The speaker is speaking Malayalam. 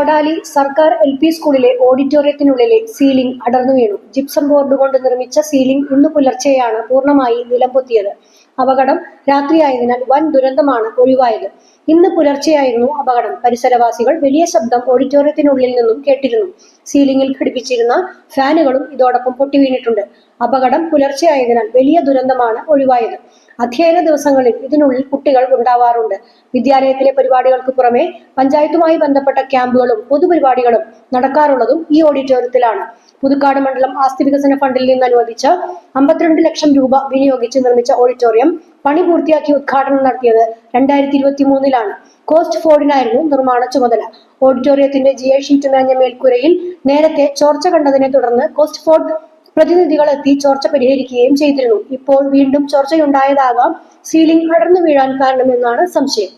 ചാടാലി സർക്കാർ LP സ്കൂളിലെ ഓഡിറ്റോറിയത്തിനുള്ളിലെ സീലിംഗ് അടർന്നു വീണു. ജിപ്സം ബോർഡ് കൊണ്ട് നിർമ്മിച്ച സീലിംഗ് ഇന്നു പുലർച്ചെയാണ് പൂർണ്ണമായി നിലംപൊത്തിയത്. അപകടം രാത്രിയായതിനാൽ വൻ ദുരന്തമാണ് ഒഴിവായത്. ഇന്ന് പുലർച്ചെയായിരുന്നു അപകടം. പരിസരവാസികൾ വലിയ ശബ്ദം ഓഡിറ്റോറിയത്തിനുള്ളിൽ നിന്നും കേട്ടിരുന്നു. സീലിംഗിൽ ഘടിപ്പിച്ചിരുന്ന ഫാനുകളും ഇതോടൊപ്പം പൊട്ടിവീണിട്ടുണ്ട്. അപകടം പുലർച്ചെയായതിനാൽ വലിയ ദുരന്തമാണ് ഒഴിവായത്. അധ്യയന ദിവസങ്ങളിൽ ഇതിനുള്ളിൽ കുട്ടികൾ ഉണ്ടാവാറുണ്ട്. വിദ്യാലയത്തിലെ പരിപാടികൾക്ക് പുറമെ പഞ്ചായത്തുമായി ബന്ധപ്പെട്ട ക്യാമ്പുകളും പൊതുപരിപാടികളും നടക്കാറുള്ളതും ഈ ഓഡിറ്റോറിയത്തിലാണ്. പുതുക്കാട് മണ്ഡലം ആസ്തി വികസന ഫണ്ടിൽ നിന്ന് അനുവദിച്ച 52 ലക്ഷം രൂപ വിനിയോഗിച്ച് നിർമ്മിച്ച ഓഡിറ്റോറിയം പണി പൂർത്തിയാക്കി ഉദ്ഘാടനം നടത്തിയത് 2023-ലാണ്. കോസ്റ്റ് ഫോർഡിനായിരുന്നു നിർമ്മാണ ചുമതല. ഓഡിറ്റോറിയത്തിന്റെ GI ഷീറ്റ് മേഞ്ഞ മേൽക്കൂരയിൽ നേരത്തെ ചോർച്ച കണ്ടതിനെ തുടർന്ന് കോസ്റ്റ് ഫോർഡ് പ്രതിനിധികൾ എത്തി ചോർച്ച പരിഹരിക്കുകയും ചെയ്തിരുന്നു. ഇപ്പോൾ വീണ്ടും ചോർച്ചയുണ്ടായതാകാം സീലിംഗ് അടർന്നു വീഴാൻ കാരണമെന്നാണ് സംശയം.